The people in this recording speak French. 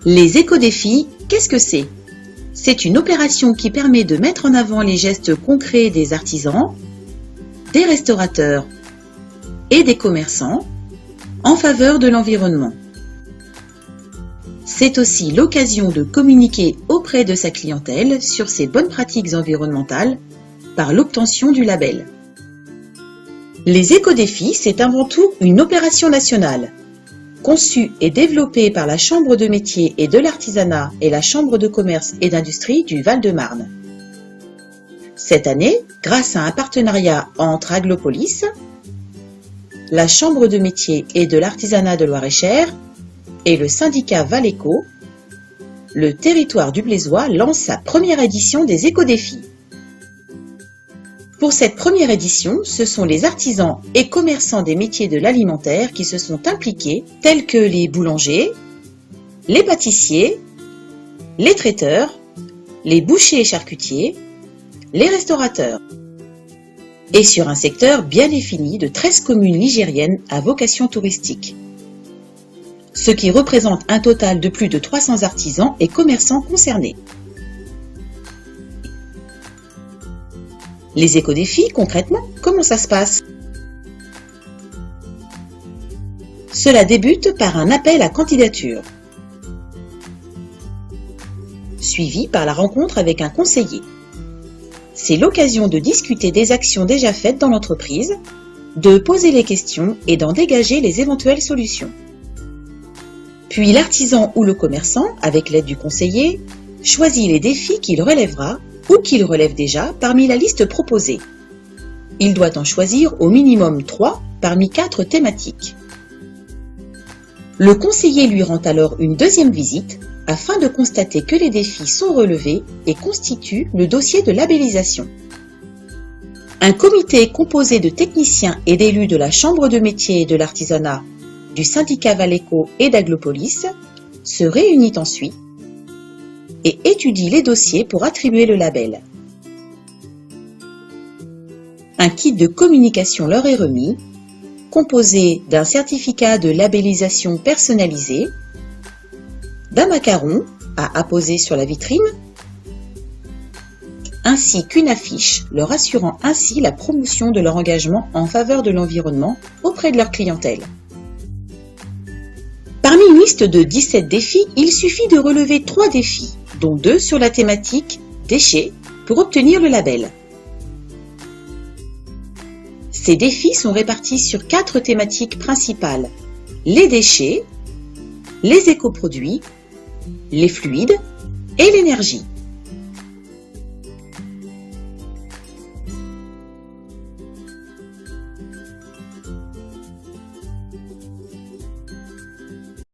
Les éco-défis, qu'est-ce que c'est? C'est une opération qui permet de mettre en avant les gestes concrets des artisans, des restaurateurs et des commerçants en faveur de l'environnement. C'est aussi l'occasion de communiquer auprès de sa clientèle sur ses bonnes pratiques environnementales par l'obtention du label. Les éco-défis, c'est avant tout une opération nationale, conçue et développée par la Chambre de métiers et de l'artisanat et la Chambre de commerce et d'industrie du Val-de-Marne. Cette année, grâce à un partenariat entre Aglopolis, la Chambre de métiers et de l'artisanat de Loir-et-Cher et le syndicat Valeco, le territoire du Blésois lance sa première édition des éco-défis. Pour cette première édition, ce sont les artisans et commerçants des métiers de l'alimentaire qui se sont impliqués, tels que les boulangers, les pâtissiers, les traiteurs, les bouchers et charcutiers, les restaurateurs. Et sur un secteur bien défini de 13 communes ligériennes à vocation touristique, ce qui représente un total de plus de 300 artisans et commerçants concernés. Les éco-défis, concrètement, comment ça se passe? Cela débute par un appel à candidature, suivi par la rencontre avec un conseiller. C'est l'occasion de discuter des actions déjà faites dans l'entreprise, de poser les questions et d'en dégager les éventuelles solutions. Puis l'artisan ou le commerçant, avec l'aide du conseiller, choisit les défis qu'il relèvera ou qu'il relève déjà parmi la liste proposée. Il doit en choisir au minimum 3 parmi 4 thématiques. Le conseiller lui rend alors une deuxième visite afin de constater que les défis sont relevés et constituent le dossier de labellisation. Un comité composé de techniciens et d'élus de la Chambre de métiers et de l'artisanat, du syndicat Valeco et d'Aglopolis se réunit ensuite et étudie les dossiers pour attribuer le label. Un kit de communication leur est remis, composé d'un certificat de labellisation personnalisé, d'un macaron à apposer sur la vitrine, ainsi qu'une affiche leur assurant ainsi la promotion de leur engagement en faveur de l'environnement auprès de leur clientèle. Parmi une liste de 17 défis, il suffit de relever 3 défis, dont 2 sur la thématique déchets, pour obtenir le label. Ces défis sont répartis sur 4 thématiques principales: les déchets, les écoproduits, les fluides et l'énergie.